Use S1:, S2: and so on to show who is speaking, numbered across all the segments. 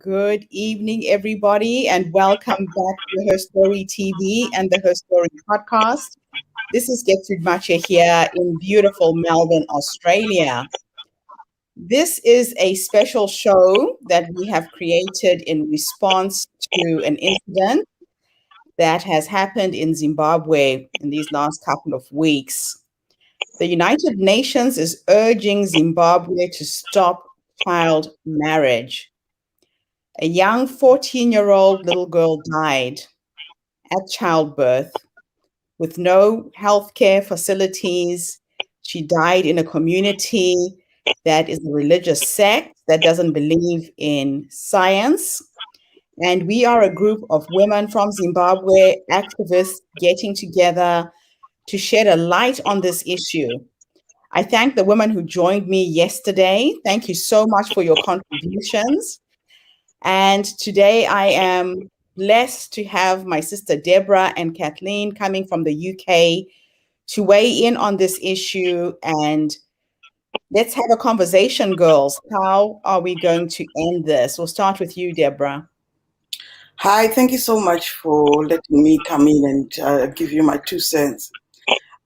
S1: Good evening, everybody, and welcome back to Her Story TV and the Her Story podcast. This is Getrude and I here in beautiful Melbourne, Australia. This is a special show that we have created in response to an incident that has happened in Zimbabwe in these last couple of weeks. The United Nations is urging Zimbabwe to stop child marriage. A young 14-year-old little girl died at childbirth with no healthcare facilities. She died in a community that is a religious sect that doesn't believe in science. And we are a group of women from Zimbabwe, activists getting together to shed a light on this issue. I thank the women who joined me yesterday. Thank you so much for your contributions. And today I am blessed to have my sister Deborah and Kathleen coming from the UK to weigh in on this issue. And let's have a conversation, girls. How are we going to end this? We'll start with you, Deborah.
S2: Hi, thank you so much for letting me come in and give you my 2 cents.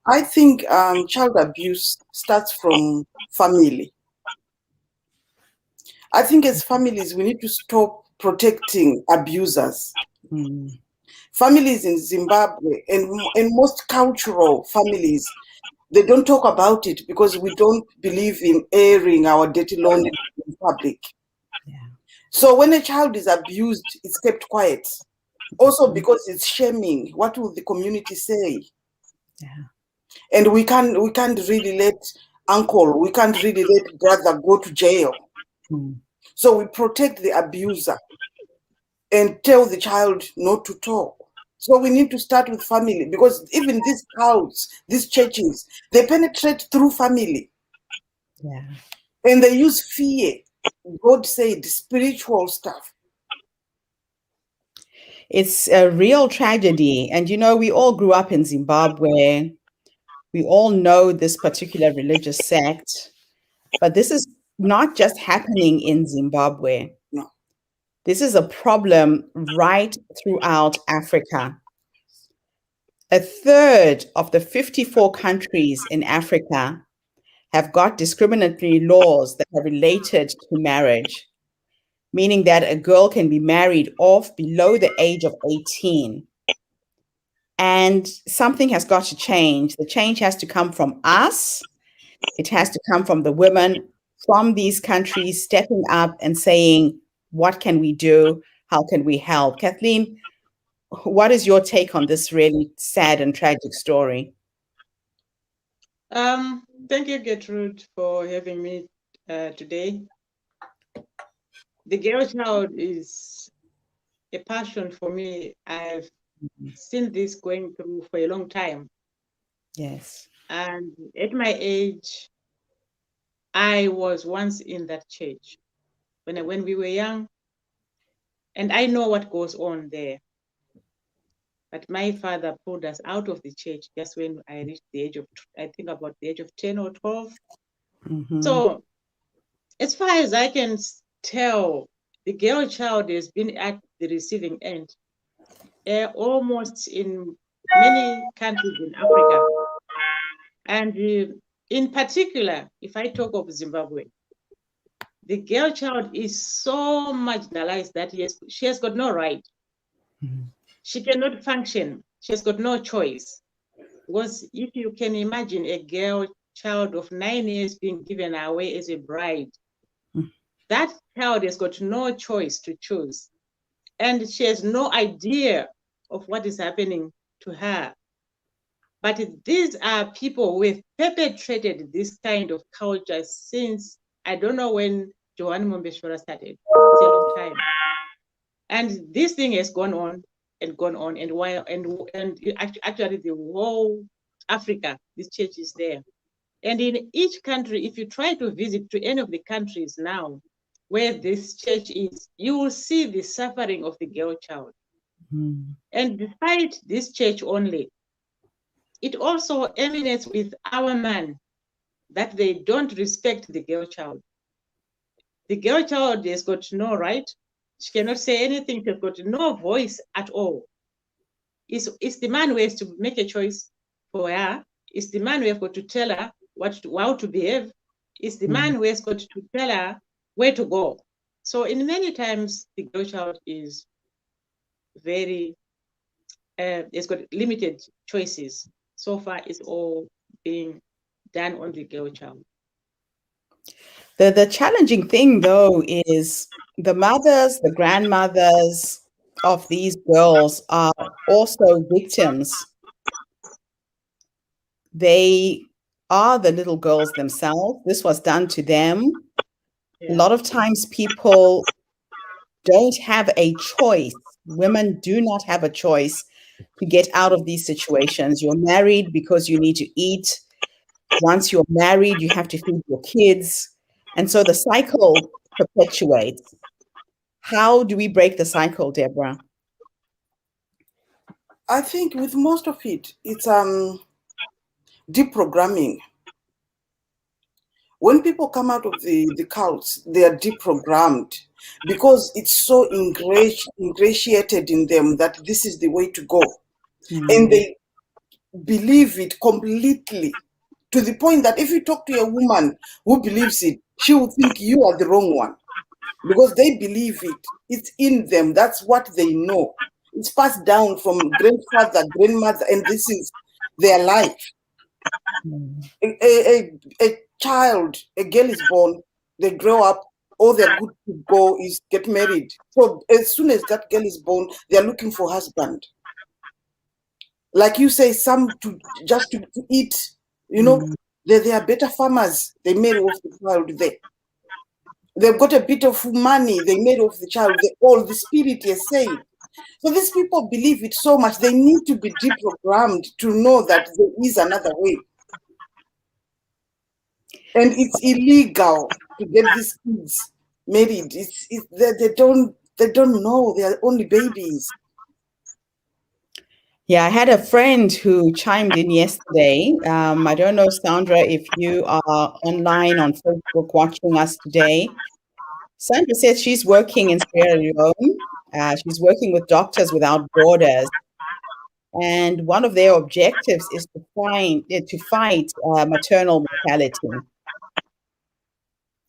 S2: I think child abuse starts from family. I think as families, we need to stop protecting abusers. Families in Zimbabwe and most cultural families, they don't talk about it because we don't believe in airing our dirty laundry in public. Yeah. So when a child is abused, it's kept quiet. Also because it's shaming. What will the community say? Yeah. And we can't really let uncle, we can't really let brother go to jail. So we protect the abuser and tell the child not to talk. So we need to start with family, because even these cults, these churches, they penetrate through family. Yeah. And they use fear. God said spiritual stuff.
S1: It's a real tragedy. And, we all grew up in Zimbabwe. We all know this particular religious sect. But this is not just happening in Zimbabwe.
S2: No.
S1: This is a problem right throughout Africa. A third of the 54 countries in Africa have got discriminatory laws that are related to marriage, meaning that a girl can be married off below the age of 18. And something has got to change. The change has to come from us. It has to come from the women from these countries stepping up and saying, what can we do? How can we help? Kathleen, what is your take on this really sad and tragic story?
S3: Thank you, Gertrude, for having me today. The girl child is a passion for me. I've seen this going through for a long time.
S1: Yes.
S3: And at my age, I was once in that church when we were young, and I know what goes on there. But my father pulled us out of the church just when I reached the age of, I think about the age of 10 or 12. So as far as I can tell, the girl child has been at the receiving end almost in many countries in Africa. And in particular, if I talk of Zimbabwe, the girl child is so marginalized that she has got no right. She cannot function. She has got no choice. Because if you can imagine a girl child of 9 years being given away as a bride, that child has got no choice to choose. And she has no idea of what is happening to her. But these are people who have perpetrated this kind of culture since, I don't know when Johann Mombeshwara started. It's a long time. And this thing has gone on and gone on, and actually the whole Africa, this church is there. And in each country, if you try to visit to any of the countries now where this church is, you will see the suffering of the girl child. And despite this church only, it also emanates with our man that they don't respect the girl child. The girl child has got no right. She cannot say anything. She's got no voice at all. It's the man who has to make a choice for her. It's the man who has got to tell her how to behave. It's the man who has got to tell her where to go. So in many times, the girl child is very, it's got limited choices. So far, it's all being done on the girl child.
S1: The challenging thing, though, is the mothers, the grandmothers of these girls are also victims. They are the little girls themselves. This was done to them.
S3: Yeah.
S1: A lot of times people don't have a choice. Women do not have a choice to get out of these situations. You're married because you need to eat. Once you're married, you have to feed your kids. And so the cycle perpetuates. How do we break the cycle, Deborah?
S2: I think with most of it, it's deprogramming. When people come out of the cults, they are deprogrammed because it's so ingratiated in them that this is the way to go. And they believe it completely, to the point that if you talk to a woman who believes it, she will think you are the wrong one, because they believe it. It's in them. That's what they know. It's passed down from grandfather, grandmother, and this is their life. A child, a girl is born, they grow up, all they're good to go is get married. So as soon as that girl is born, they're looking for husband. Like you say, some just to eat, you know, they are better farmers. They marry off the child there. They've got a bit of money. They made off the child. All the spirit is saved. So these people believe it so much. They need to be deprogrammed to know that there is another way. And it's illegal to get these kids married. They don't know. They are only babies.
S1: Yeah, I had a friend who chimed in yesterday. I don't know, Sandra, if you are online on Facebook watching us today. Sandra says she's working in Sierra Leone. She's working with Doctors Without Borders. And one of their objectives is to fight maternal mortality.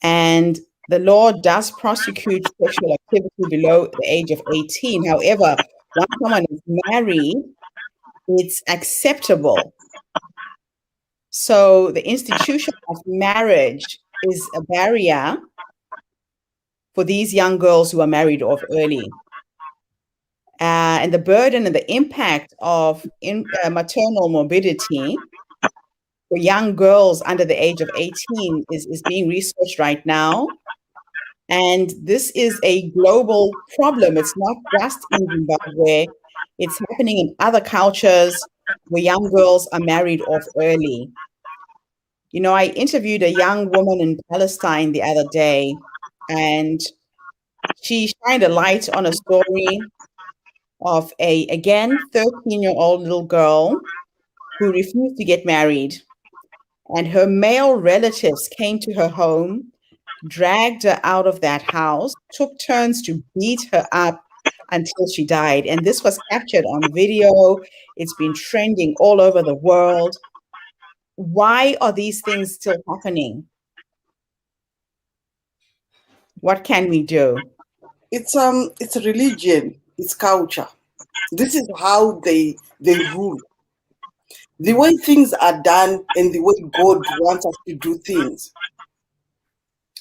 S1: And the law does prosecute sexual activity below the age of 18. However, once someone is married, it's acceptable. So the institution of marriage is a barrier for these young girls who are married off early. And the burden and the impact of maternal morbidity for young girls under the age of 18 is being researched right now. And this is a global problem. It's not just in Zimbabwe. It's happening in other cultures where young girls are married off early. You know, I interviewed a young woman in Palestine the other day, and she shined a light on a story of a, again, 13-year-old little girl who refused to get married. And her male relatives came to her home, dragged her out of that house, took turns to beat her up until she died. And this was captured on video. It's been trending all over the world. Why are these things still happening? What can we do?
S2: It's a religion, it's culture. This is how they rule. The way things are done and the way God wants us to do things.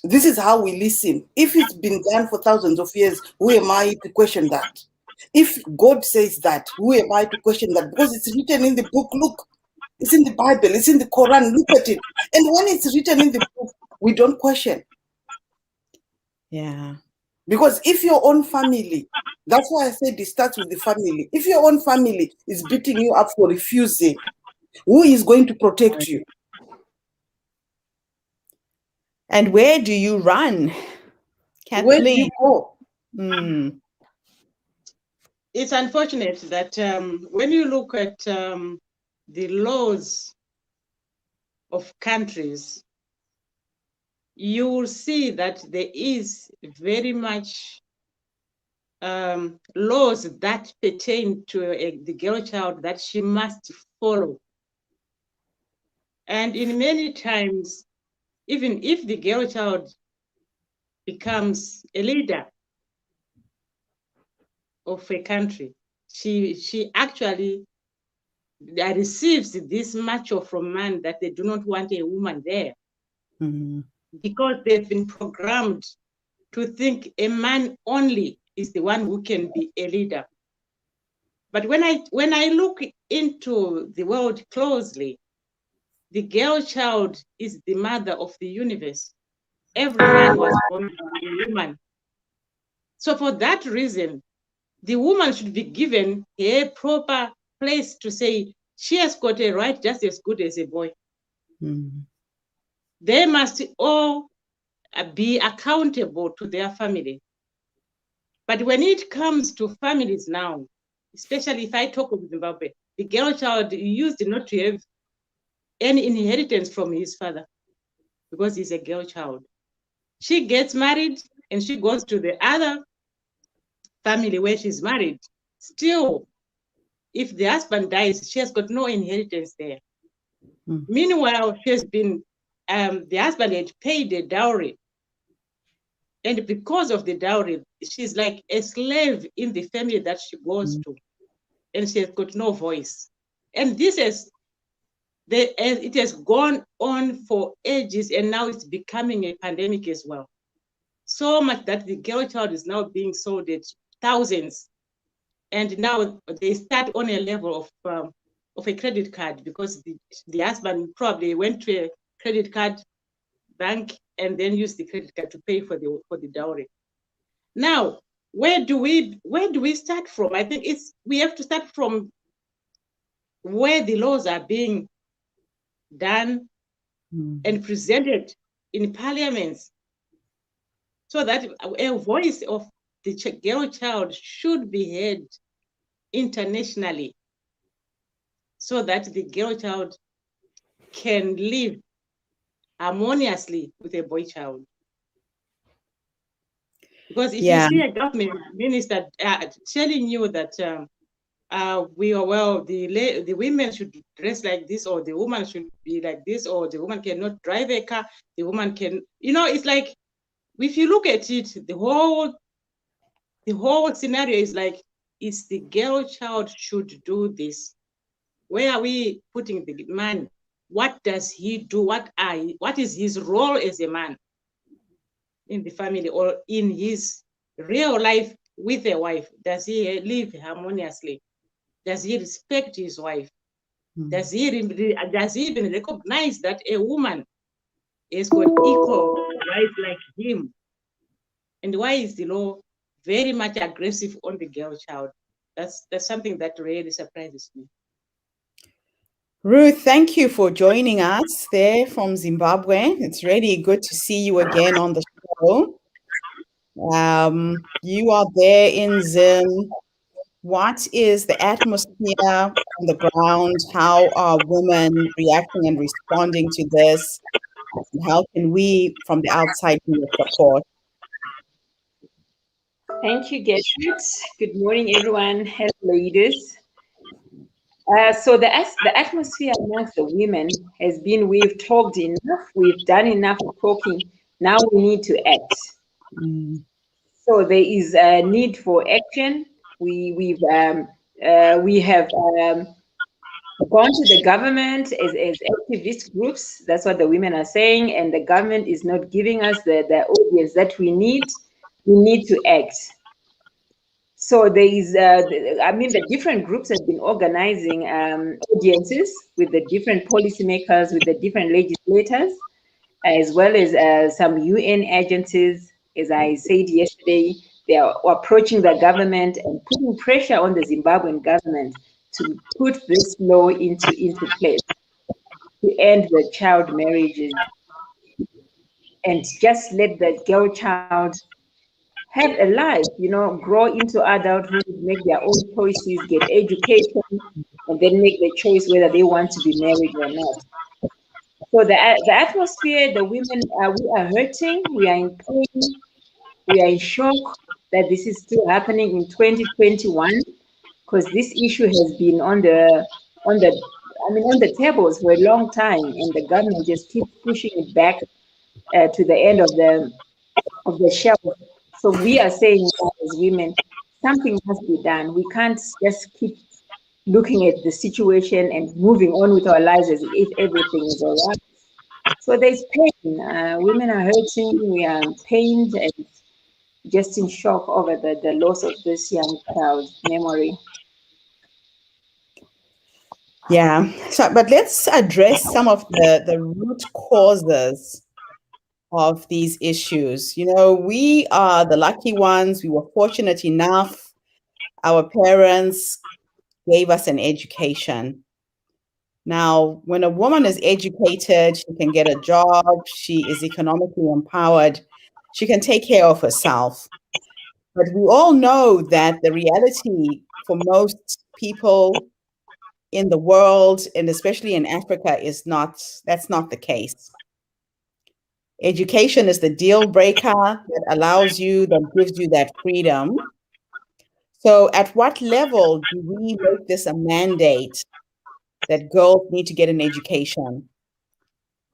S2: This is how we listen. If it's been done for thousands of years, who am I to question that? If God says that, who am I to question that? Because it's written in the book. Look, it's in the Bible, it's in the Quran. Look at it. And when it's written in the book, we don't question.
S1: Yeah.
S2: Because if your own family, that's why I said it starts with the family. If your own family is beating you up for refusing, who is going to protect you?
S1: And where do you run, Kathleen?
S2: Where do you go?
S3: It's unfortunate that when you look at the laws of countries, you will see that there is very much laws that pertain to the girl child that she must follow. And in many times, even if the girl child becomes a leader of a country, she actually receives this macho from man that they do not want a woman there, because they've been programmed to think a man only is the one who can be a leader. But when I look into the world closely, the girl child is the mother of the universe. Every man was born a woman. So for that reason, the woman should be given a proper place to say she has got a right just as good as a boy. They must all be accountable to their family. But when it comes to families now, especially if I talk of Zimbabwe, the girl child used not to have any inheritance from his father because he's a girl child. She gets married and she goes to the other family where she's married. Still, if the husband dies, she has got no inheritance there. Meanwhile, she has been, the husband had paid a dowry. And because of the dowry, she's like a slave in the family that she goes to. And she has got no voice. And this it has gone on for ages, and now it's becoming a pandemic as well. So much that the girl child is now being sold at thousands. And now they start on a level of a credit card, because the husband probably went to a credit card bank and then used the credit card to pay for the dowry. Now, where do we start from? I think we have to start from where the laws are being done and presented in parliaments, so that a voice of the girl child should be heard internationally, so that the girl child can live harmoniously with a boy child. Because if you see a government minister telling you that the women should dress like this, or the woman should be like this, or the woman cannot drive a car, the woman can, it's like, if you look at it, the whole scenario is like, it's the girl child should do this. Where are we putting the man? What does he do? What is his role as a man in the family, or in his real life with a wife? Does he live harmoniously? Does he respect his wife? Does he even recognize that a woman has got equal rights like him? And why is the law very much aggressive on the girl child? That's something that really surprises me.
S1: Ruth, thank you for joining us there from Zimbabwe. It's really good to see you again on the show. You are there in Zim. What is the atmosphere on the ground? How are women reacting and responding to this? And how can we, from the outside, be a support?
S4: Thank you, Getrude. Good morning, everyone. Hello, ladies. So the atmosphere amongst the women has been, we've talked enough, we've done enough talking. Now we need to act. So there is a need for action. We have gone to the government as activist groups. That's what the women are saying, and the government is not giving us the audience that we need. We need to act. So there is, the different groups have been organizing audiences with the different policymakers, with the different legislators, as well as some UN agencies. As I said yesterday, they are approaching the government and putting pressure on the Zimbabwean government to put this law into place, to end the child marriages and just let the girl child have a life, grow into adulthood, make their own choices, get education, and then make the choice whether they want to be married or not. So the atmosphere, the women, we are hurting, we are in pain, we are in shock, that this is still happening in 2021, because this issue has been on the tables for a long time, and the government just keeps pushing it back to the end of the shelf. So we are saying as women, something must be done. We can't just keep looking at the situation and moving on with our lives as if everything is all right. So there's pain. Women are hurting. We are pained and just in shock over the loss of this young child's memory.
S1: Yeah. So, but let's address some of the root causes of these issues. You know, we are the lucky ones. We were fortunate enough. Our parents gave us an education. Now, when a woman is educated, she can get a job, she is economically empowered, she can take care of herself. But we all know that the reality for most people in the world, and especially in Africa, that's not the case. Education is the deal breaker that allows you, that gives you that freedom. So at what level do we make this a mandate that girls need to get an education?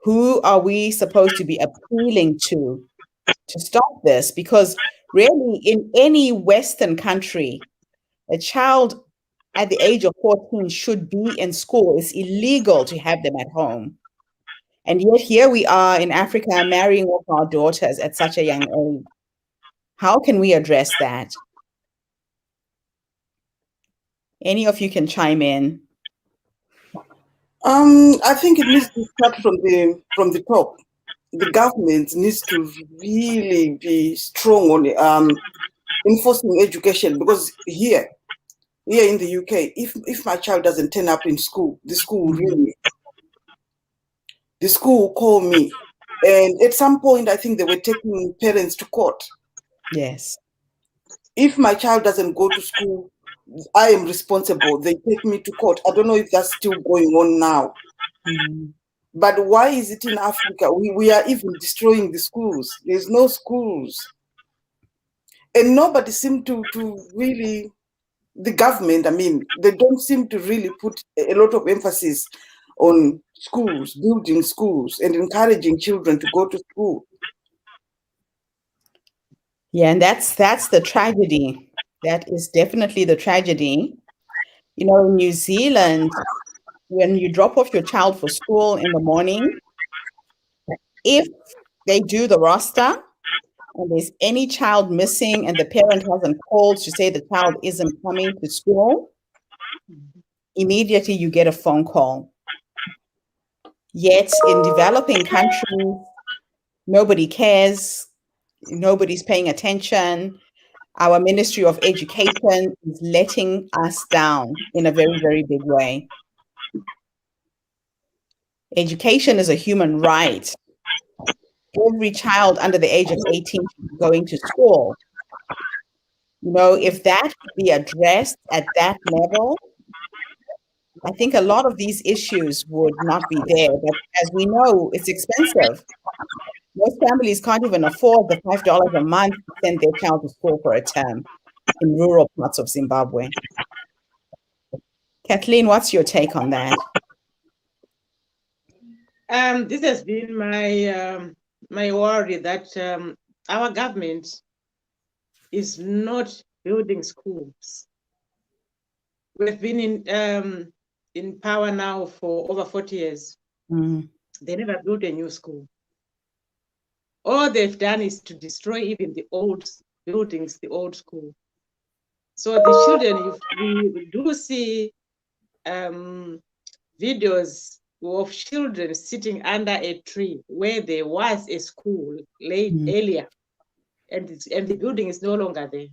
S1: Who are we supposed to be appealing to stop this? Because really, in any Western country, a child at the age of 14 should be in school. It's illegal to have them at home. And yet here we are in Africa marrying off our daughters at such a young age. How can we address that? Any of you can chime in.
S2: I think it needs to start from the top. The government needs to really be strong on enforcing education, because here in the UK, if my child doesn't turn up in school, the school will ring me. The school will call me. And at some point, I think they were taking parents to court.
S1: Yes.
S2: If my child doesn't go to school, I am responsible. They take me to court. I don't know if that's still going on now. But why is it in Africa? We are even destroying the schools. There's no schools. And nobody seems to really, the government, I mean, they don't seem to really put a lot of emphasis on schools, building schools and encouraging children to go to school.
S1: Yeah, and that's the tragedy. That is definitely the tragedy. You know, in New Zealand, when you drop off your child for school in the morning, if they do the roster and there's any child missing and the parent hasn't called to say the child isn't coming to school, immediately you get a phone call. Yet in developing countries, nobody cares, nobody's paying attention. Our Ministry of Education is letting us down in a very, very big way. Education is a human right. Every child under the age of 18 should be going to school. You know, if that could be addressed at that level, I think a lot of these issues would not be there. But as we know, it's expensive. Most families can't even afford the $5 a month to send their child to school for a term in rural parts of Zimbabwe. Kathleen, what's your take on that?
S3: This has been my worry that our government is not building schools. We've been in power now for over 40 years. They never built a new school. All they've done is to destroy even the old buildings, the old school. So the children, if we do see videos of children sitting under a tree where there was a school earlier, and the building is no longer there.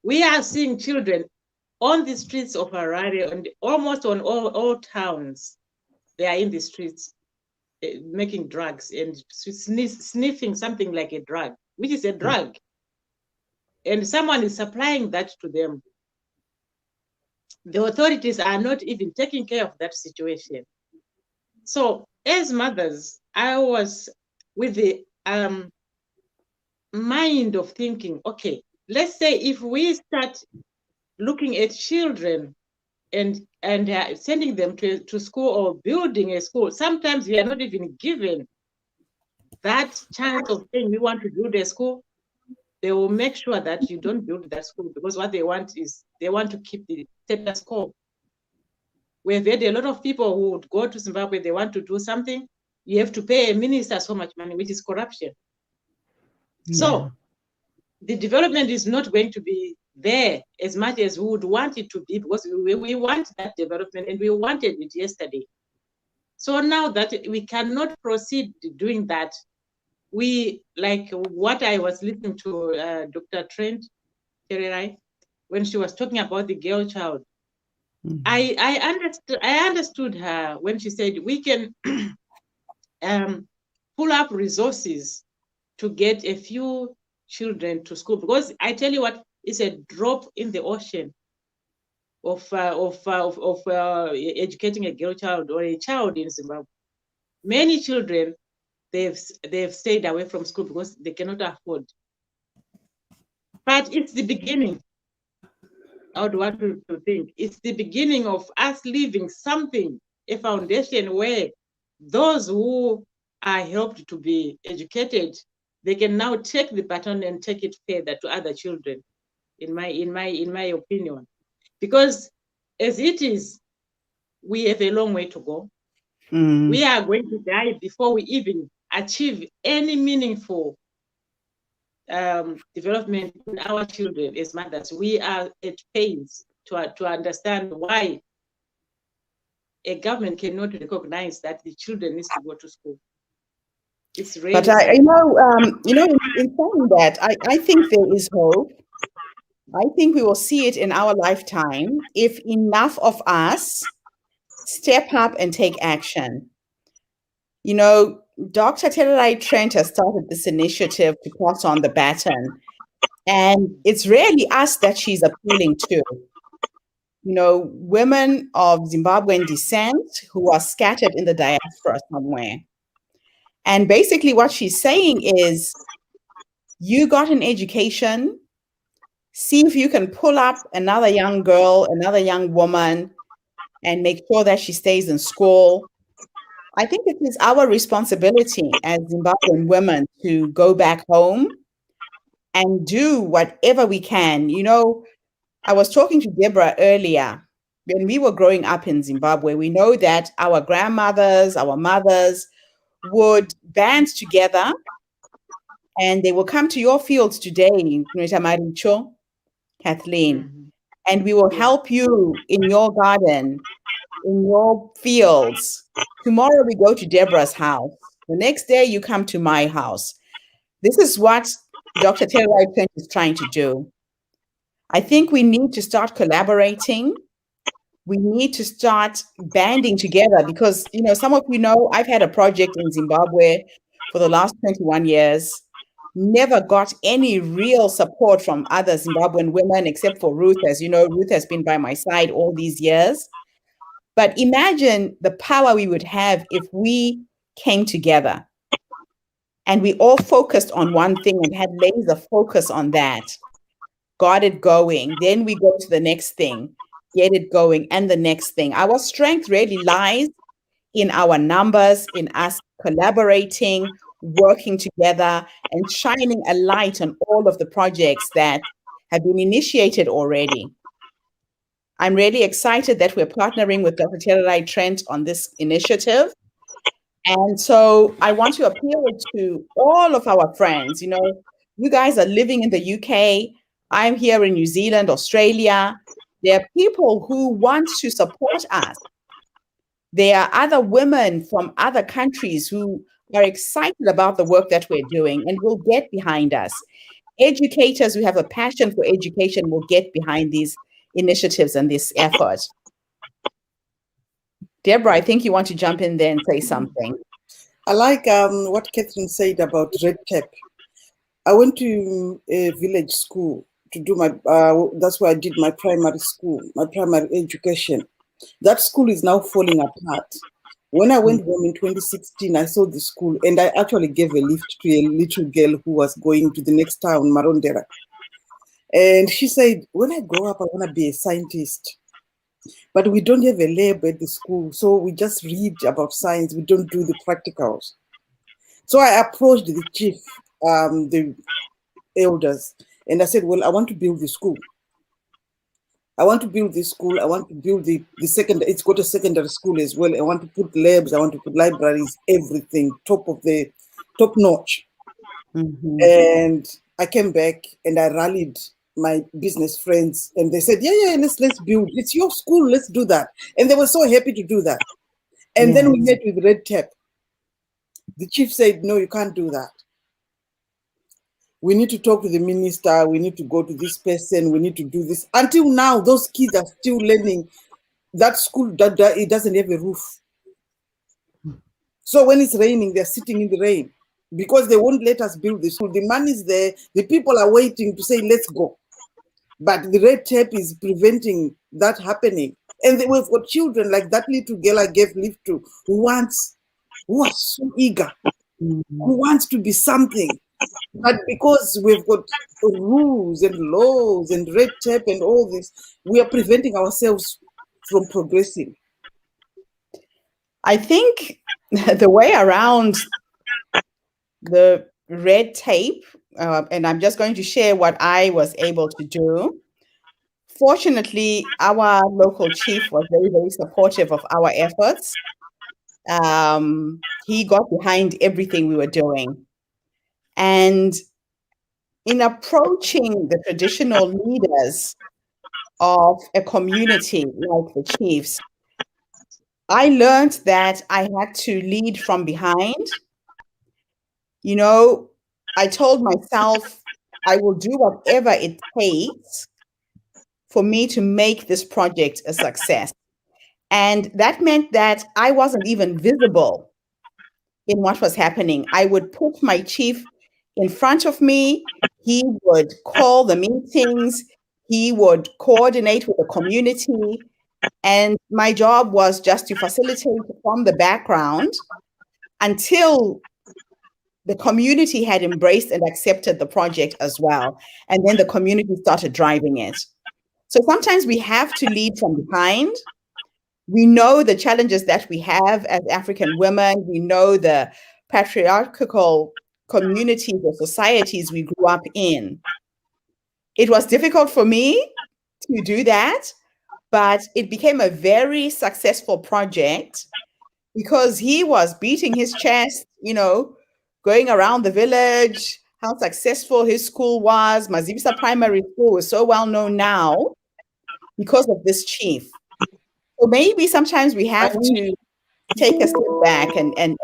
S3: We are seeing children on the streets of Harare, and almost on all towns. They are in the streets making drugs and sniffing something like a drug, which is a drug. And someone is supplying that to them. The authorities are not even taking care of that situation. So as mothers, I was with the mind of thinking, okay, let's say if we start looking at children and sending them to school or building a school, sometimes we are not even given that chance of saying we want to build a school. They will make sure that you don't build that school, because what they want is they want to keep the status quo. We've had a lot of people who would go to Zimbabwe, they want to do something, you have to pay a minister so much money, which is corruption. Yeah. So the development is not going to be there as much as we would want it to be, because we want that development and we wanted it yesterday. So now that we cannot proceed doing that, we, like what I was listening to Dr. Trent Tererai, when she was talking about the girl child, I understood her when she said we can pull up resources to get a few children to school, because I tell you what, it's a drop in the ocean of educating a girl child or a child in Zimbabwe. Many children, they've stayed away from school because they cannot afford. But it's the beginning. I would want to think it's the beginning of us leaving something, a foundation where those who are helped to be educated, they can now take the baton and take it further to other children, in my opinion. Because as it is, we have a long way to go. We are going to die before we even achieve any meaningful development in our children as mothers. We are at pains to understand why a government cannot recognize that the children need to go to school. It's really
S1: but in saying that, I think there is hope. I think we will see it in our lifetime if enough of us step up and take action. Dr. Tererai Trent has started this initiative to pass on the baton, and it's really us that she's appealing to. Women of Zimbabwean descent who are scattered in the diaspora somewhere. And basically what she's saying is, you got an education, see if you can pull up another young girl, another young woman, and make sure that she stays in school. I think it is our responsibility as Zimbabwean women to go back home and do whatever we can. I was talking to Deborah earlier. When we were growing up in Zimbabwe, we know that our grandmothers, our mothers would band together and they will come to your fields today, Maricho, Kathleen, and we will help you in your garden, in your fields. Tomorrow we go to Deborah's house. The next day you come to my house. This is what Dr. Tererai Trent is trying to do. I think we need to start collaborating. We need to start banding together because, some of you know, I've had a project in Zimbabwe for the last 21 years, never got any real support from other Zimbabwean women except for Ruth. As you know, Ruth has been by my side all these years. But imagine the power we would have if we came together and we all focused on one thing and had laser focus on that, got it going. Then we go to the next thing, get it going, and the next thing. Our strength really lies in our numbers, in us collaborating, working together, and shining a light on all of the projects that have been initiated already. I'm really excited that we're partnering with Dr. Tererai Trent on this initiative. And so I want to appeal to all of our friends. You guys are living in the UK. I'm here in New Zealand, Australia. There are people who want to support us. There are other women from other countries who are excited about the work that we're doing and will get behind us. Educators who have a passion for education will get behind these initiatives and this effort. Deborah, I think you want to jump in there and say something.
S2: I like what Catherine said about red tape. I went to a village school to do my, that's where I did my primary school, my primary education. That school is now falling apart. When I went home in 2016, I saw the school, and I actually gave a lift to a little girl who was going to the next town, Marondera. And she said, when I grow up, I want to be a scientist. But we don't have a lab at the school, so we just read about science. We don't do the practicals. So I approached the chief, the elders, and I said, well, I want to build the school. I want to build this school. I want to build the second. It's got a secondary school as well. I want to put labs. I want to put libraries, everything top notch.
S1: Mm-hmm.
S2: And I came back and I rallied my business friends, and they said, yeah, let's build. It's your school. Let's do that. And they were so happy to do that. And then we met with red tape. The chief said, no, you can't do that. We need to talk to the minister. We need to go to this person. We need to do this. Until now, those kids are still learning. That school, it doesn't have a roof. So when it's raining, they're sitting in the rain because they won't let us build the school. The money is there. The people are waiting to say, let's go. But the red tape is preventing that happening. And we've got children like that little girl I gave lift to who was so eager, who wants to be something. But because we've got rules and laws and red tape and all this, we are preventing ourselves from progressing.
S1: I think the way around the red tape, and I'm just going to share what I was able to do. Fortunately, our local chief was very, very supportive of our efforts. He got behind everything we were doing. And in approaching the traditional leaders of a community like the chiefs, I learned that I had to lead from behind. You know, I told myself I will do whatever it takes for me to make this project a success. And that meant that I wasn't even visible in what was happening. I would put my chief in front of me. He would call the meetings. He would coordinate with the community. And my job was just to facilitate from the background until the community had embraced and accepted the project as well. And then the community started driving it. So sometimes we have to lead from behind. We know the challenges that we have as African women. We know the patriarchal communities or societies we grew up in. It was difficult for me to do that, but it became a very successful project because he was beating his chest, you know, going around the village, how successful his school was. Mazibisa Primary School is so well known now because of this chief. So maybe sometimes we have to take a step back and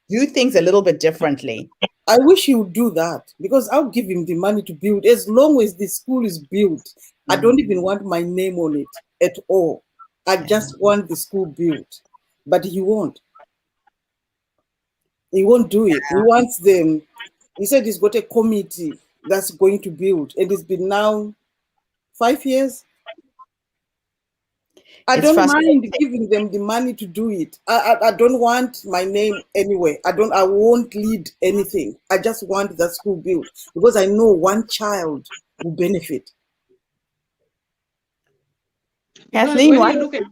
S1: do things a little bit differently.
S2: I wish he would do that because I'll give him the money to build. As long as the school is built, I don't even want my name on it at all. I just want the school built. But he won't. He won't do it. He wants them. He said he's got a committee that's going to build. And it's been now 5 years. I don't mind giving them the money to do it. I don't want my name anywhere. I won't lead anything. I just want that school built because I know one child will benefit.
S1: Kathleen, what is the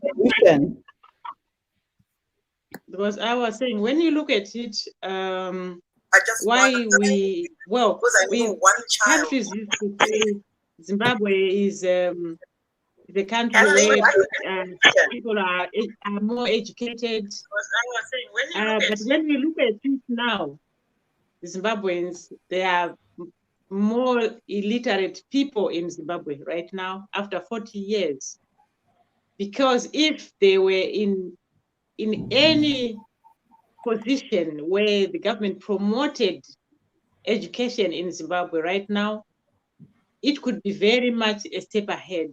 S1: solution?
S3: Because I was saying, when you look at it, countries used to say Zimbabwe is the country where people are more educated. But when we look at it now, the Zimbabweans, there are more illiterate people in Zimbabwe right now after 40 years. Because if they were in any position where the government promoted education in Zimbabwe right now, it could be very much a step ahead.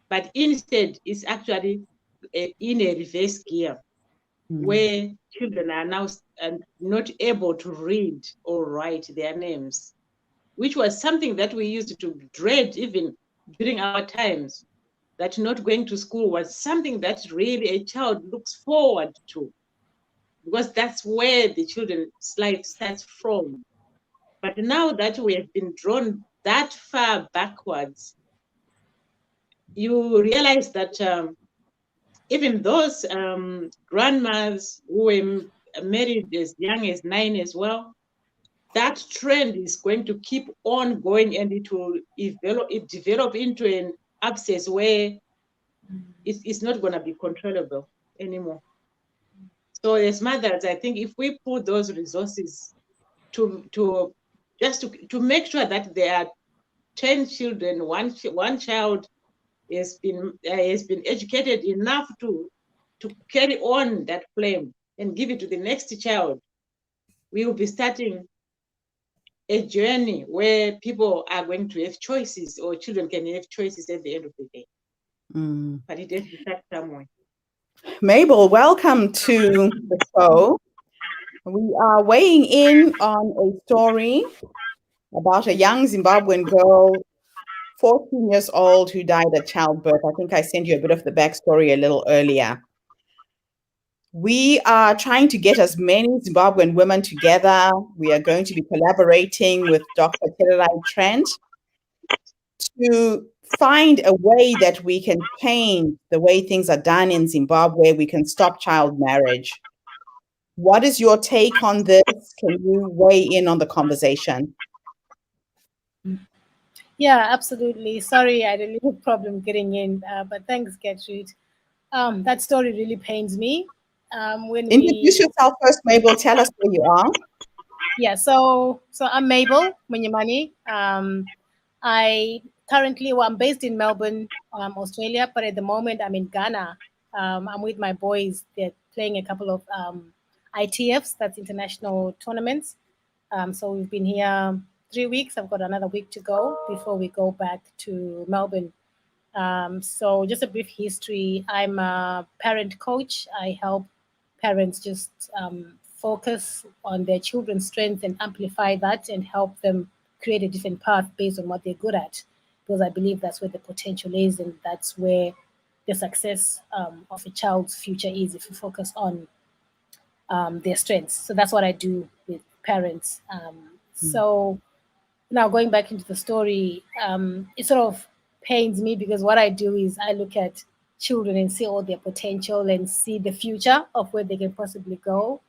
S3: But instead, it's actually in a reverse gear, where children are now not able to read or write their names, which was something that we used to dread even during our times, that not going to school was something that really a child looks forward to. because that's where the children's life starts from. But now that we have been drawn that far backwards, you realize that even those grandmas who were married as young as 9 as well, that trend is going to keep on going, and it will develop into an abscess where it's not going to be controllable anymore. So as mothers, I think if we put those resources to make sure that there are 10 children, one child has been educated enough to carry on that flame and give it to the next child, we will be starting a journey where people are going to have choices, or children can have choices at the end of the day. But it has to start somewhere.
S1: Mabel, welcome to the show. We are weighing in on a story about a young Zimbabwean girl, 14 years old, who died at childbirth. I think I sent you a bit of the backstory a little earlier. We are trying to get as many Zimbabwean women together. We are going to be collaborating with Dr. Caroline Trent to find a way that we can change the way things are done in Zimbabwe. We can stop child marriage. What is your take on this? Can you weigh in on the conversation?
S5: Yeah, absolutely. Sorry, I had a little problem getting in, but thanks, Gertrude. That story really pains me.
S1: Introduce yourself first, Mabel. Tell us where you are.
S5: Yeah, so I'm Mabel Munyimani. I'm based in Melbourne, Australia, but at the moment I'm in Ghana. I'm with my boys. They're playing a couple of ITFs, that's international tournaments. So we've been here 3 weeks. I've got another week to go before we go back to Melbourne. So just a brief history. I'm a parent coach. I help parents just focus on their children's strengths and amplify that and help them create a different path based on what they're good at, because I believe that's where the potential is, and that's where the success of a child's future is, if you focus on their strengths. So that's what I do with parents. So now going back into the story, it sort of pains me because what I do is I look at children and see all their potential and see the future of where they can possibly go.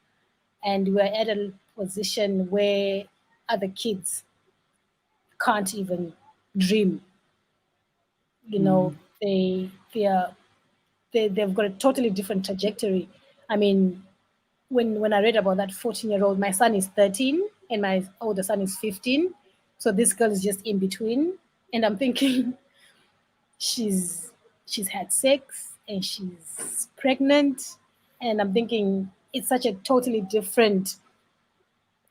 S5: And we're at a position where other kids can't even dream. You know, they've got a totally different trajectory. I mean, when I read about that 14-year-old, my son is 13 and my older son is 15. So this girl is just in between. And I'm thinking she's had sex and she's pregnant. And I'm thinking it's such a totally different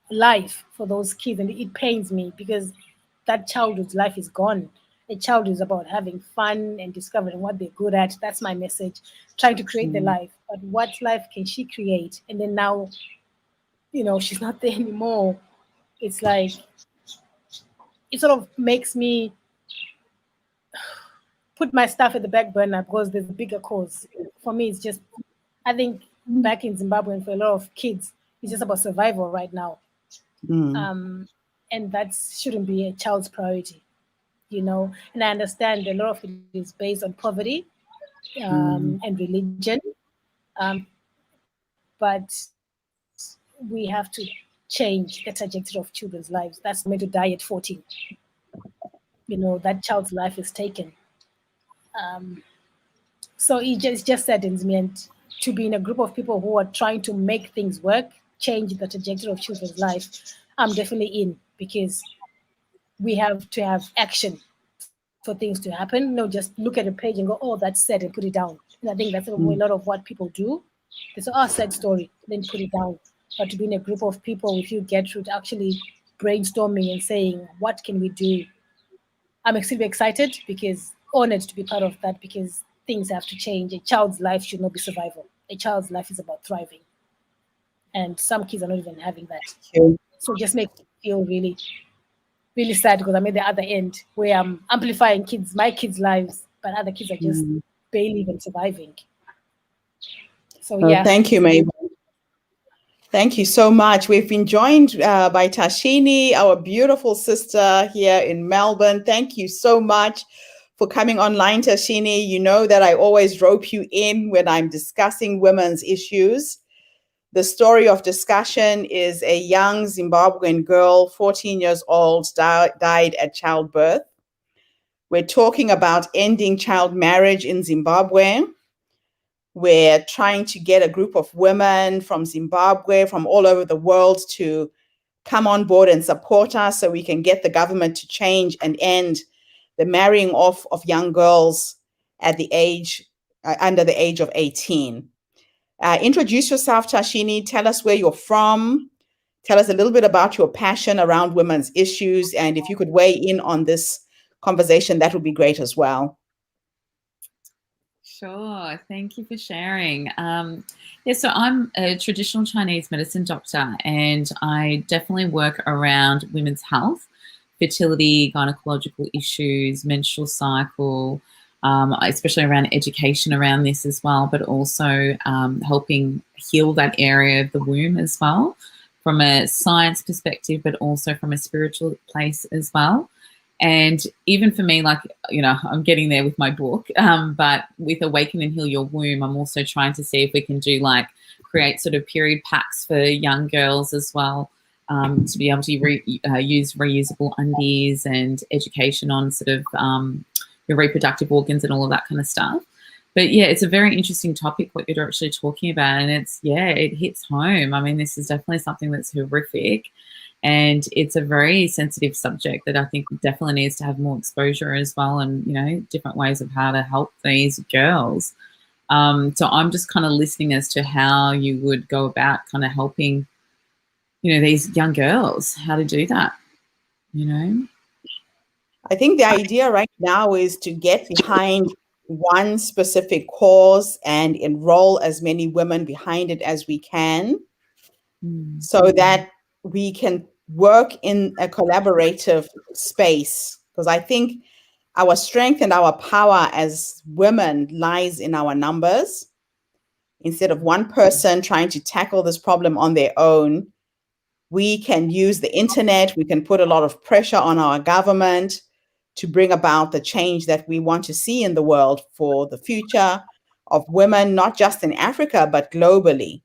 S5: life for those kids. And it pains me because that childhood's life is gone. A child is about having fun and discovering what they're good at. That's my message, trying to create the life. But what life can she create? And then now, you know, she's not there anymore. It's like, it sort of makes me put my stuff at the back burner because there's a bigger cause. For me, it's just, I think back in Zimbabwe and for a lot of kids, it's just about survival right now. And that shouldn't be a child's priority, you know. And I understand a lot of it is based on poverty and religion. But we have to change the trajectory of children's lives. That's meant to die at 14. You know, that child's life is taken. So it just saddens me. And to be in a group of people who are trying to make things work, change the trajectory of children's life, I'm definitely in, because we have to have action for things to happen. No, just look at a page and go, oh, that's sad, and put it down. And I think that's a lot of what people do. They say, oh, sad story, then put it down. But to be in a group of people with you, Gertrude, actually brainstorming and saying, what can we do? I'm extremely excited, because honored to be part of that, because things have to change. A child's life should not be survival. A child's life is about thriving. And some kids are not even having that. So it just makes me feel really, really sad, because I'm at the other end where I'm amplifying my kids' lives, but other kids are just barely even surviving. So yeah.
S1: Thank you, Mabel. Thank you so much. We've been joined by Tashini, our beautiful sister here in Melbourne. Thank you so much for coming online, Tashini. You know that I always rope you in when I'm discussing women's issues. The story of discussion is a young Zimbabwean girl, 14 years old, died at childbirth. We're talking about ending child marriage in Zimbabwe. We're trying to get a group of women from Zimbabwe, from all over the world, to come on board and support us so we can get the government to change and end the marrying off of young girls at the age, under the age of 18. Introduce yourself, Tashini. Tell us where you're from. Tell us a little bit about your passion around women's issues. And if you could weigh in on this conversation, that would be great as well.
S6: Sure. Thank you for sharing. So I'm a traditional Chinese medicine doctor, and I definitely work around women's health, fertility, gynecological issues, menstrual cycle, especially around education around this as well, but also helping heal that area of the womb as well, from a science perspective, but also from a spiritual place as well. And even for me, like, you know, I'm getting there with my book, but with Awaken and Heal Your Womb, I'm also trying to see if we can do, like, create sort of period packs for young girls as well, to be able to use reusable undies, and education on sort of your reproductive organs and all of that kind of stuff. But yeah, it's a very interesting topic, what you're actually talking about. And it's, yeah, it hits home. I mean, this is definitely something that's horrific. And it's a very sensitive subject that I think definitely needs to have more exposure as well, and, you know, different ways of how to help these girls. So I'm just kind of listening as to how you would go about kind of helping, you know, these young girls, how to do that, you know.
S1: I think the idea right now is to get behind one specific cause and enroll as many women behind it as we can, so that we can work in a collaborative space. Because I think our strength and our power as women lies in our numbers. Instead of one person trying to tackle this problem on their own, we can use the internet. We can put a lot of pressure on our government to bring about the change that we want to see in the world for the future of women, not just in Africa, but globally.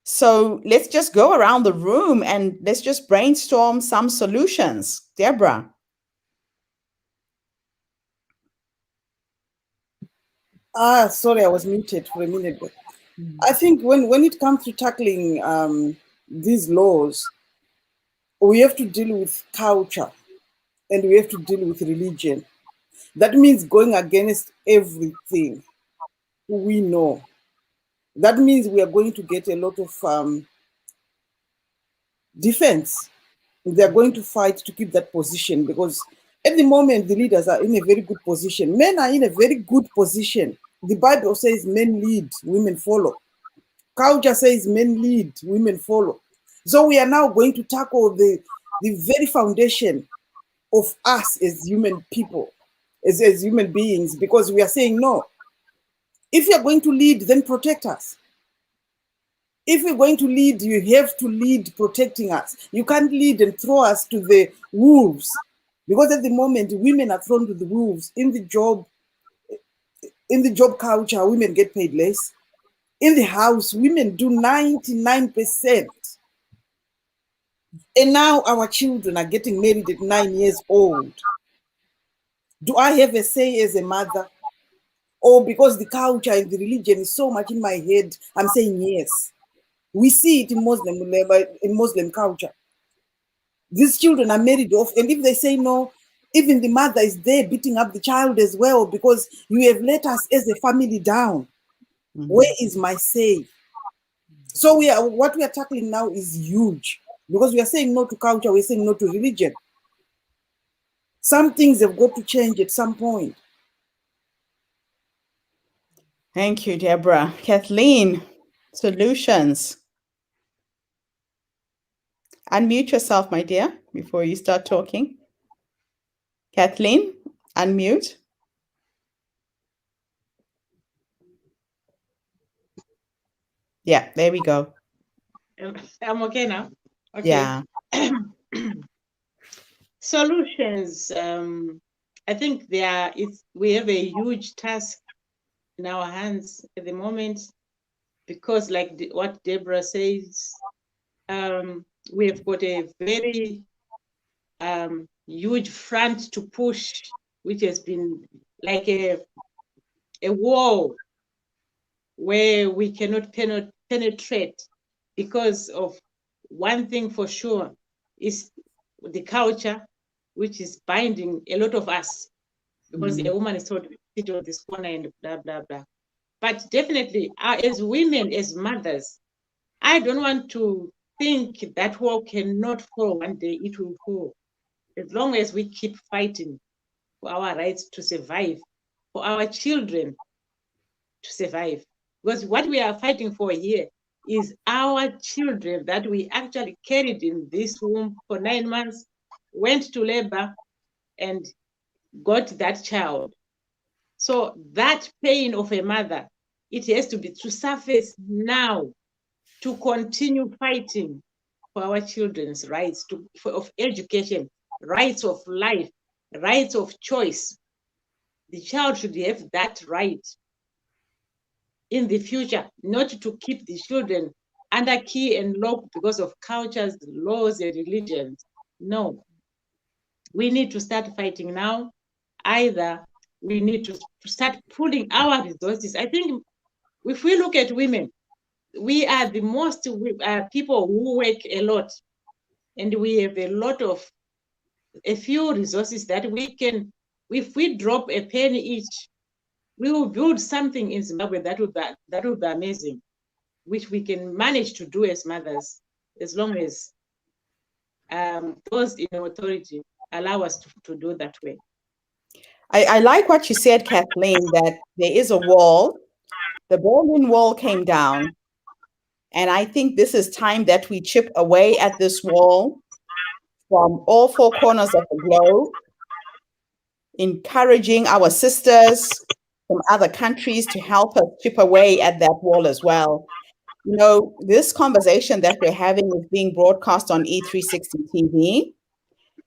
S1: So let's just go around the room and let's just brainstorm some solutions. Deborah.
S2: Sorry, I was muted for a minute. But I think when it comes to tackling these laws, we have to deal with culture and we have to deal with religion. That means going against everything we know. That means we are going to get a lot of defense. They're going to fight to keep that position, because at the moment the leaders are in a very good position. Men are in a very good position. The Bible says men lead, women follow. Culture says men lead, women follow. So we are now going to tackle the very foundation of us as human people, as human beings, because we are saying, no, if you're going to lead, then protect us. If you're going to lead, you have to lead protecting us. You can't lead and throw us to the wolves, because at the moment, women are thrown to the wolves. In the job culture, women get paid less. In the house, women do 99%. And now our children are getting married at 9 years old. Do I have a say as a mother? Or because the culture and the religion is so much in my head, I'm saying yes. We see it in Muslim culture. These children are married off, and if they say no, even the mother is there beating up the child as well, because you have let us as a family down. Where is my say? So what we are tackling now is huge, because we are saying no to culture, we're saying no to religion. Some things have got to change at some point.
S1: Thank you, Deborah. Kathleen, solutions. Unmute yourself, my dear, before you start talking. Kathleen, unmute. Yeah, there we go.
S3: I'm okay now. Okay.
S1: Yeah.
S3: Solutions. I think we have a huge task in our hands at the moment, because like what Deborah says, we have got a very huge front to push, which has been like a wall where we cannot penetrate, because of one thing for sure is the culture, which is binding a lot of us, because a woman is told to sit on this corner and blah, blah, blah. But definitely, as women, as mothers, I don't want to think that wall cannot fall one day. It will fall. As long as we keep fighting for our rights to survive, for our children to survive. Because what we are fighting for here is our children that we actually carried in this womb for 9 months, went to labor, and got that child. So that pain of a mother, it has to surface now, to continue fighting for our children's rights of education, rights of life, rights of choice. The child should have that right in the future, not to keep the children under key and lock because of cultures, laws, and religions. No. We need to start fighting now. Either we need to start pulling our resources. I think if we look at women, we are the most people who work a lot, and we have a few resources that we can, if we drop a penny each, we will build something in Zimbabwe that would be amazing, which we can manage to do as mothers, as long as those in authority allow us to do that way.
S1: I like what you said, Kathleen, that there is a wall. The Berlin Wall came down. And I think this is time that we chip away at this wall from all four corners of the globe, encouraging our sisters from other countries to help us chip away at that wall as well. You know, this conversation that we're having is being broadcast on E360 TV.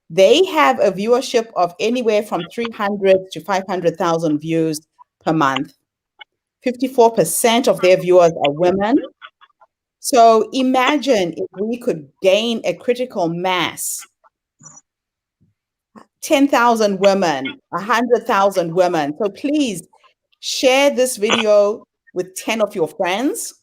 S1: They have a viewership of anywhere from 300 to 500,000 views per month. 54% of their viewers are women. So imagine if we could gain a critical mass, 10,000 women, 100,000 women. So please share this video with 10 of your friends.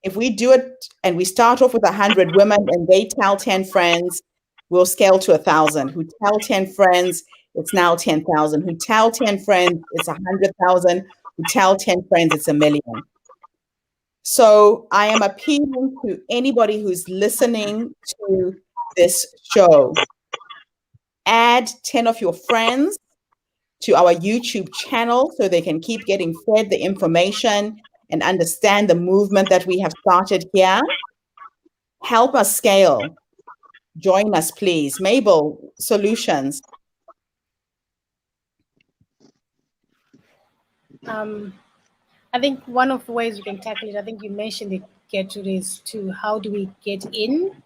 S1: If we do it and we start off with 100 women and they tell 10 friends, we'll scale to 1,000. Who tell 10 friends, it's now 10,000. Who tell 10 friends, it's 100,000. Who tell 10 friends, it's 1 million. So I am appealing to anybody who's listening to this show. Add 10 of your friends to our YouTube channel so they can keep getting fed the information and understand the movement that we have started here. Help us scale. Join us, please. Mabel, solutions.
S5: I think one of the ways we can tackle it, I think you mentioned it, Gertrude, is to how do we get in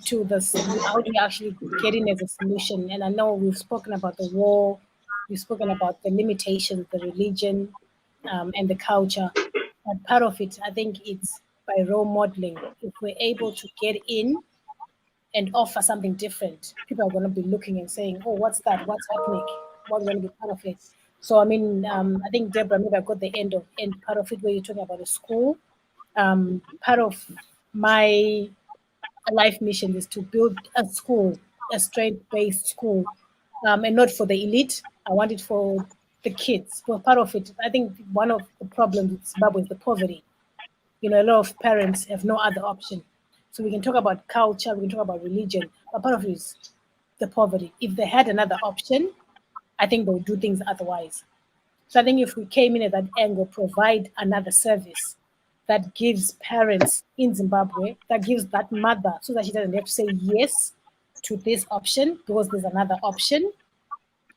S5: to this, how do we actually get in as a solution? And I know we've spoken about the war, we've spoken about the limitations, the religion, and the culture. But part of it, I think it's by role modeling. If we're able to get in and offer something different, people are going to be looking and saying, oh, what's that? What's happening? What's going to be part of it? So, I mean, I think, Deborah, maybe I got the end part of it where you're talking about the school. Part of my life mission is to build a school, a strength-based school, and not for the elite. I want it for the kids. Well, part of it, I think one of the problems with Zimbabwe is the poverty. You know, a lot of parents have no other option. So we can talk about culture, we can talk about religion, but part of it is the poverty. If they had another option, I think they'll do things otherwise. So I think if we came in at that angle, provide another service that gives parents in Zimbabwe, that gives that mother, so that she doesn't have to say yes to this option because there's another option.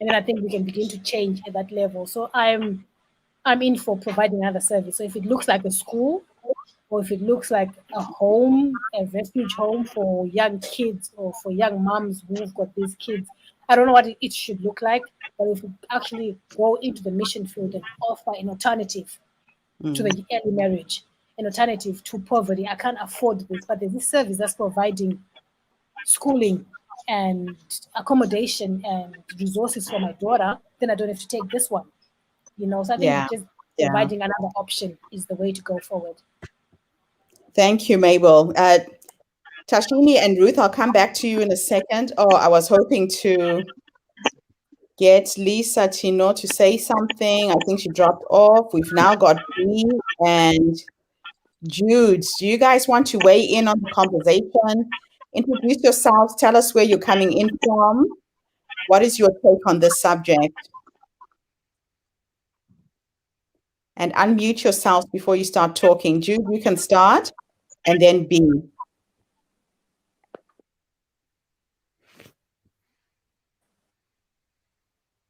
S5: And then I think we can begin to change at that level. So I'm in for providing another service. So if it looks like a school, or if it looks like a home, a refuge home for young kids or for young moms who've got these kids. I don't know what it should look like, but if we actually go into the mission field and offer an alternative to the early marriage, an alternative to poverty, I can't afford this, but there's this service that's providing schooling and accommodation and resources for my daughter, then I don't have to take this one. So I think just providing another option is the way to go forward.
S1: Thank you, Mabel. Tashini and Ruth, I'll come back to you in a second. Oh, I was hoping to get Lisa Tino to say something. I think she dropped off. We've now got Bee and Jude. Do you guys want to weigh in on the conversation? Introduce yourselves. Tell us where you're coming in from. What is your take on this subject? And unmute yourselves before you start talking. Jude, you can start, and then Bee.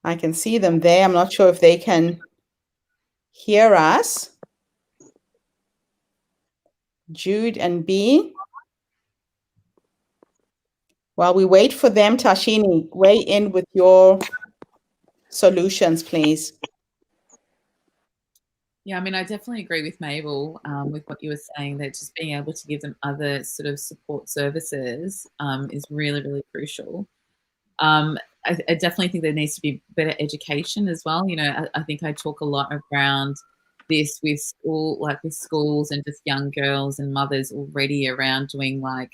S1: I can see them there. I'm not sure if they can hear us. Jude and Bee. While we wait for them, Tashini, weigh in with your solutions, please.
S6: Yeah, I mean, I definitely agree with Mabel with what you were saying, that just being able to give them other sort of support services is really, really crucial. I definitely think there needs to be better education as well. I think I talk a lot around this with schools and just young girls and mothers already around doing like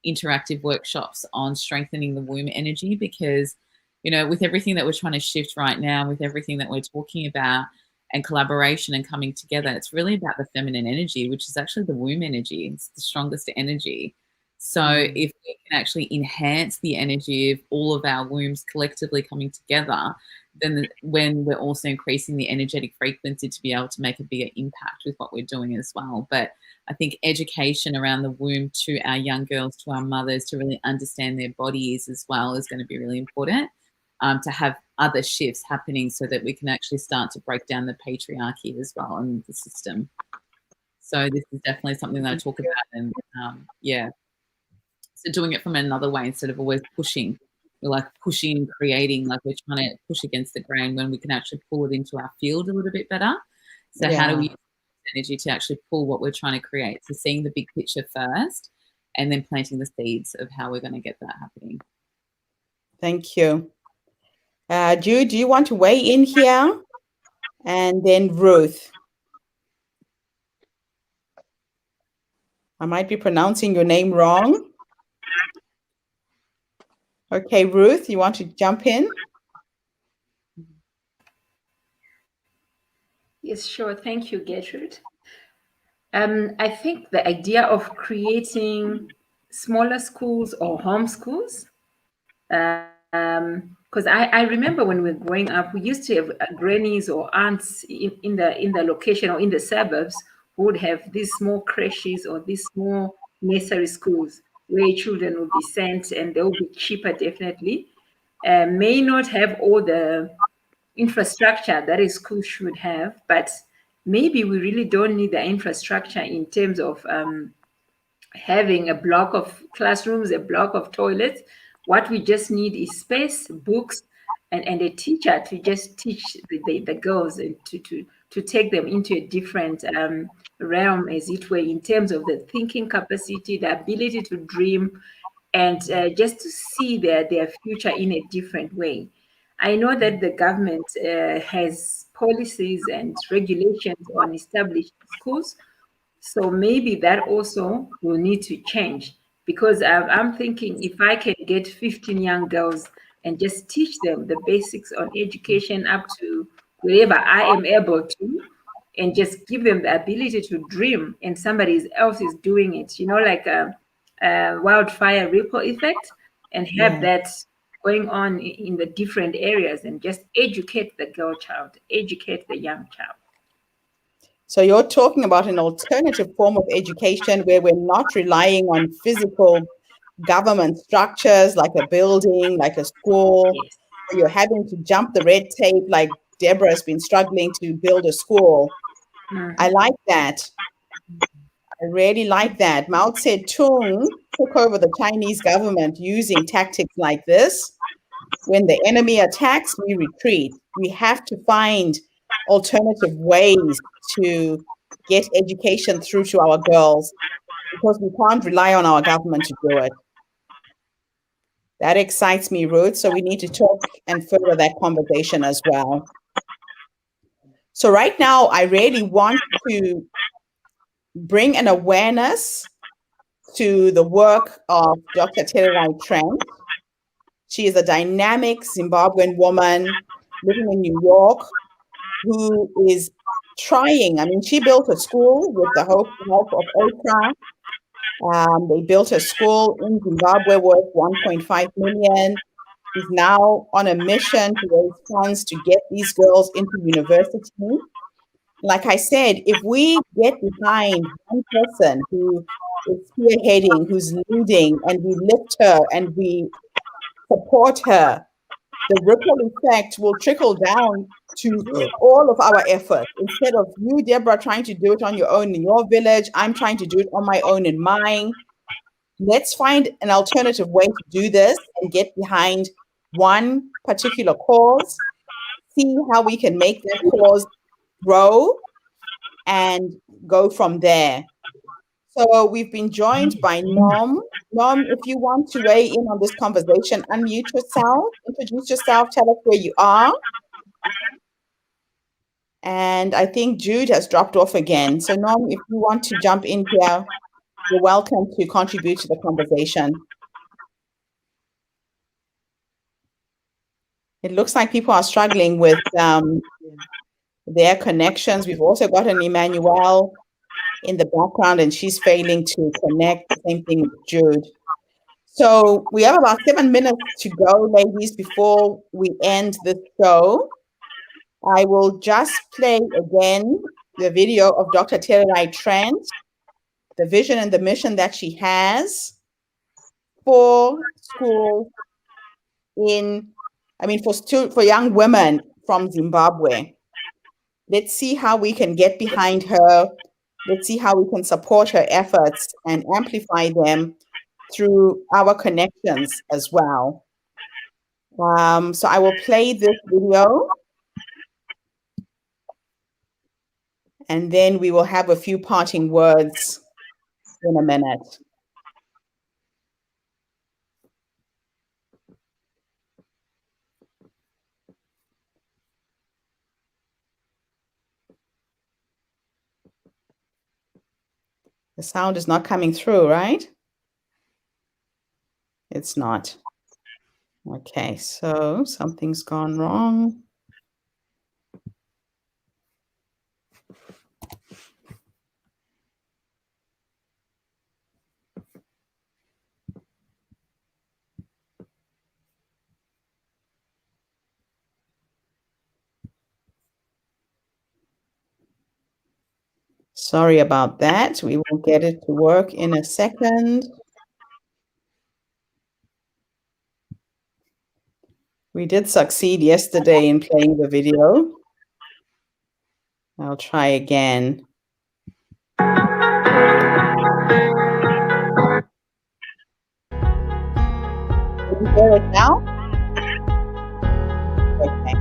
S6: interactive workshops on strengthening the womb energy, because, with everything that we're trying to shift right now, with everything that we're talking about and collaboration and coming together, it's really about the feminine energy, which is actually the womb energy. It's the strongest energy. So if we can actually enhance the energy of all of our wombs collectively coming together, then when we're also increasing the energetic frequency to be able to make a bigger impact with what we're doing as well. But I think education around the womb to our young girls, to our mothers, to really understand their bodies as well is going to be really important, to have other shifts happening so that we can actually start to break down the patriarchy as well in the system. So this is definitely something that I talk about, and so doing it from another way instead of always pushing. We're like pushing, creating, like we're trying to push against the grain, when we can actually pull it into our field a little bit better. So how do we use energy to actually pull what we're trying to create? So seeing the big picture first and then planting the seeds of how we're going to get that happening.
S1: Thank you. Jude, do you want to weigh in here? And then Ruth. I might be pronouncing your name wrong. Okay, Ruth, you want to jump in?
S4: Yes, sure. Thank you, Gertrude. I think the idea of creating smaller schools or home schools, because I remember when we were growing up, we used to have grannies or aunts in the location or in the suburbs who would have these small creches or these small nursery schools where children would be sent, and they will be cheaper, definitely. May not have all the infrastructure that a school should have, but maybe we really don't need the infrastructure in terms of having a block of classrooms, a block of toilets. What we just need is space, books, and a teacher to just teach the girls and to take them into a different realm, as it were, in terms of the thinking capacity, the ability to dream, and just to see their future in a different way. I know that the government has policies and regulations on established schools, so maybe that also will need to change, because I'm thinking if I can get 15 young girls and just teach them the basics on education up to wherever I am able to, and just give them the ability to dream, and somebody else is doing it, like a wildfire ripple effect, and have that going on in the different areas, and just educate the girl child, educate the young child.
S1: So you're talking about an alternative form of education where we're not relying on physical government structures like a building, like a school.
S4: Yes.
S1: You're having to jump the red tape, like Deborah has been struggling to build a school. I like that. I really like that. Mao Zedong took over the Chinese government using tactics like this. When the enemy attacks, we retreat. We have to find alternative ways to get education through to our girls because we can't rely on our government to do it. That excites me, Ruth. So we need to talk and further that conversation as well. So right now, I really want to bring an awareness to the work of Dr. Sedlmaier-Ouattara Trent. She is a dynamic Zimbabwean woman living in New York who is trying. I mean, she built a school with the help of Oprah. They built a school in Zimbabwe worth 1.5 million. She's now on a mission to raise funds to get these girls into university. Like I said, if we get behind one person who is spearheading, who's leading, and we lift her and we support her, the ripple effect will trickle down to all of our efforts. Instead of you, Deborah, trying to do it on your own in your village, I'm trying to do it on my own in mine. Let's find an alternative way to do this and get behind one particular cause, see how we can make that cause grow and go from there. So we've been joined by Nom. Nom, if you want to weigh in on this conversation, unmute yourself, introduce yourself, tell us where you are. And I think Jude has dropped off again. So Nom, if you want to jump in here, you're welcome to contribute to the conversation. It looks like people are struggling with their connections. We've also got an Emmanuel in the background and she's failing to connect. Same thing with Jude. So we have about 7 minutes to go, ladies, before we end this show. I will just play again the video of Dr. Sedlmaier-Ouattara Trent, the vision and the mission that she has for schools for young women from Zimbabwe. Let's see how we can get behind her. Let's see how we can support her efforts and amplify them through our connections as well. So I will play this video and then we will have a few parting words in a minute. The sound is not coming through, right? It's not. Okay, so something's gone wrong. Sorry about that. We will get it to work in a second. We did succeed yesterday in playing the video. I'll try again. Can you hear it now? Okay.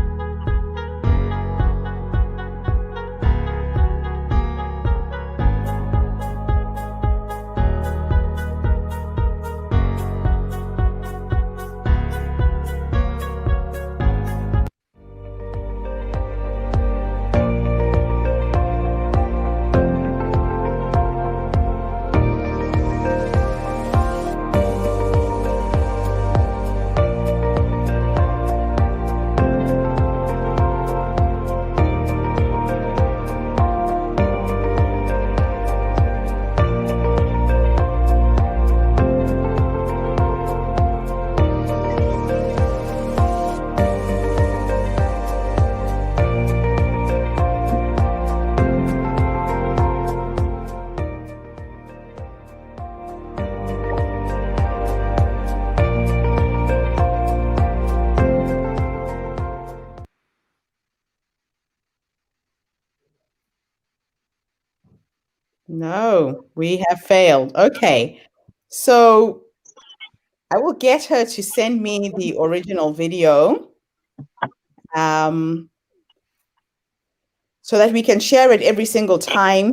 S1: No, we have failed. Okay. So I will get her to send me the original video so that we can share it every single time.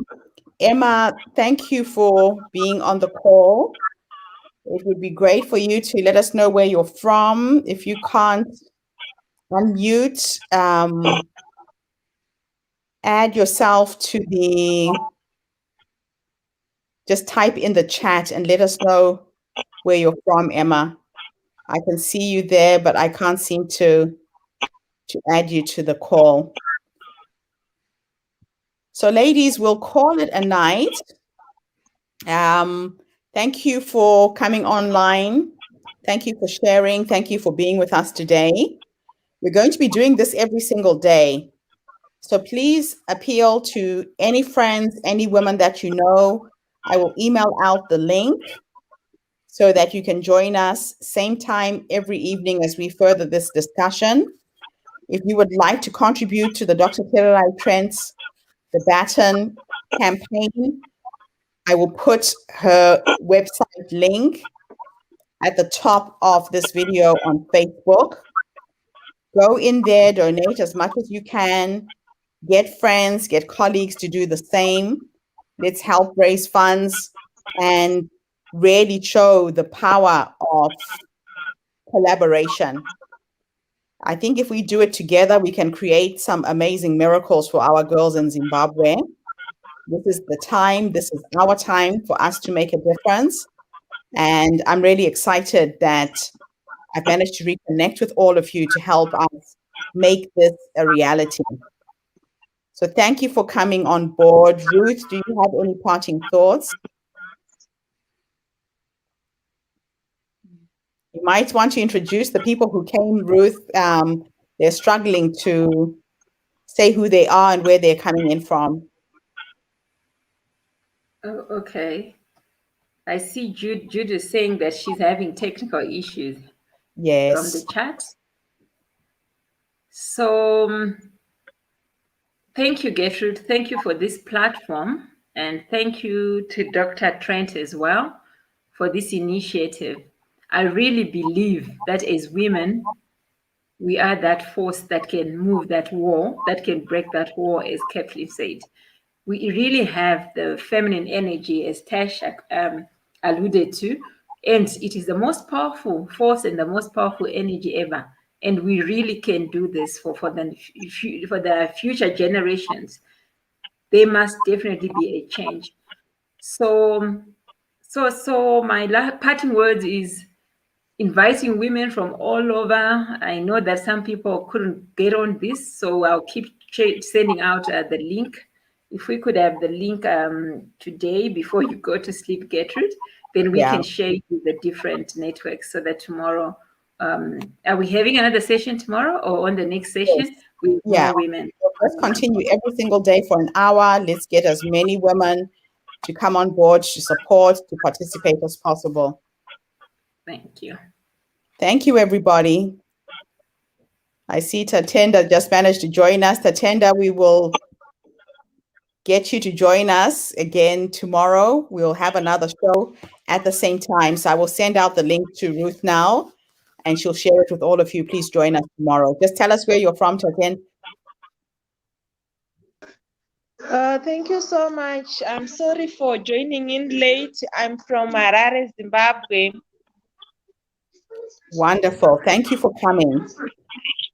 S1: Emma, thank you for being on the call. It would be great for you to let us know where you're from. If you can't unmute, add yourself to just type in the chat and let us know where you're from, Emma. I can see you there, but I can't seem to add you to the call. So ladies, we'll call it a night. Thank you for coming online. Thank you for sharing. Thank you for being with us today. We're going to be doing this every single day. So please appeal to any friends, any women that you know. I will email out the link so that you can join us same time every evening as we further this discussion. If you would like to contribute to the Dr. Tererai Trent's The Baton campaign, I will put her website link at the top of this video on Facebook. Go in there, donate as much as you can, get friends, get colleagues to do the same. Let's help raise funds and really show the power of collaboration. I think if we do it together, we can create some amazing miracles for our girls in Zimbabwe. This is the time, this is our time for us to make a difference. And I'm really excited that I've managed to reconnect with all of you to help us make this a reality. So thank you for coming on board. Ruth, do you have any parting thoughts? You might want to introduce the people who came, Ruth. They're struggling to say who they are and where they're coming in from.
S4: Oh, okay. I see Jude is saying that she's having technical issues.
S1: Yes.
S4: From the chat. So thank you, Gertrude. Thank you for this platform. And thank you to Dr. Trent as well for this initiative. I really believe that as women, we are that force that can move that wall, that can break that wall, as Kathleen said. We really have the feminine energy, as Tasha alluded to, and it is the most powerful force and the most powerful energy ever. And we really can do this for the future generations. There must definitely be a change. So my parting words is inviting women from all over. I know that some people couldn't get on this, so I'll keep sending out the link. If we could have the link today before you go to sleep, Gertrude, then we can share the different networks so that tomorrow, are we having another session tomorrow or on the next session with more women?
S1: Let's continue every single day for an hour. Let's get as many women to come on board, to support, to participate as possible.
S4: Thank you.
S1: Thank you, everybody. I see Tatenda just managed to join us. Tatenda, we will get you to join us again tomorrow. We'll have another show at the same time. So I will send out the link to Ruth now, and she'll share it with all of you. Please join us tomorrow. Just tell us where you're from, Tatenda.
S3: Thank you so much. I'm sorry for joining in late. I'm from Harare, Zimbabwe.
S1: Wonderful. Thank you for coming.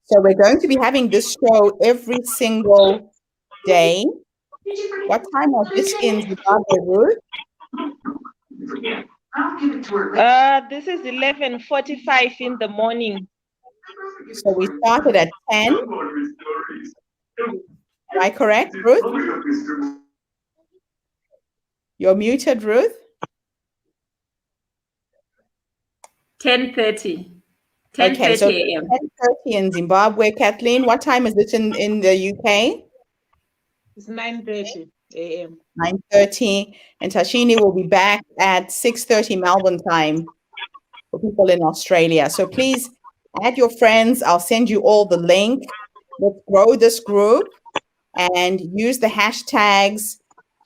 S1: So we're going to be having this show every single day. What time was this in Zimbabwe, Ruth?
S3: This is 11:45 in the morning.
S1: So we started at 10. Am I correct, Ruth? You're muted, Ruth.
S4: 10:30. 10:30
S1: okay, so
S4: a.m.
S1: 10:30 in Zimbabwe. Kathleen, what time is it in the UK?
S3: It's 9:30 a.m.
S1: 9:30. And Tashini will be back at 6:30 Melbourne time for people in Australia. So please add your friends. I'll send you all the link. Let's grow this group and use the hashtags.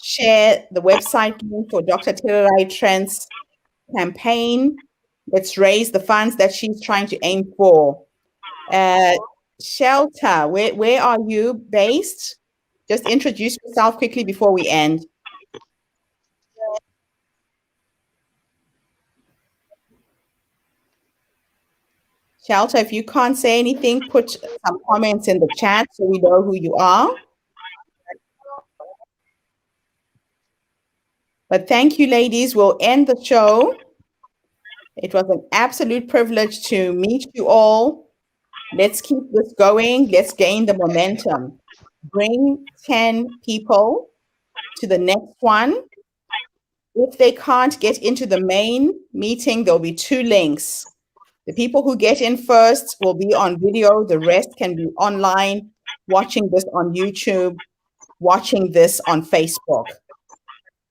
S1: share the website link for Dr. Tilerai Trent's campaign. Let's raise the funds that she's trying to aim for. Shelter, where are you based? Just introduce yourself quickly before we end. Shelter, if you can't say anything, put some comments in the chat so we know who you are. But thank you, ladies. We'll end the show. It was an absolute privilege to meet you all. Let's keep this going. Let's gain the momentum. Bring 10 people to the next one. If they can't get into the main meeting, there'll be 2 links. The people who get in first will be on video. The rest can be online, watching this on YouTube, watching this on Facebook.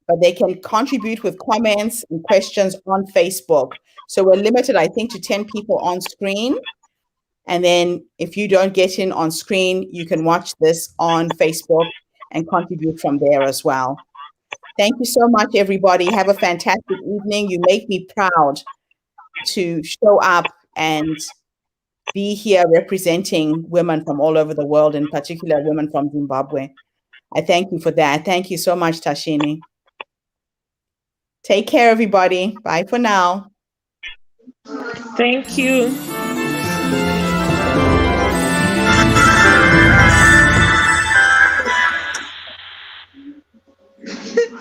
S1: But they can contribute with comments and questions on Facebook. So we're limited, I think, to 10 people on screen. And then if you don't get in on screen, you can watch this on Facebook and contribute from there as well. Thank you so much, everybody. Have a fantastic evening. You make me proud to show up and be here representing women from all over the world, in particular women from Zimbabwe. I thank you for that. Thank you so much, Tashini. Take care, everybody. Bye for now.
S7: Thank you.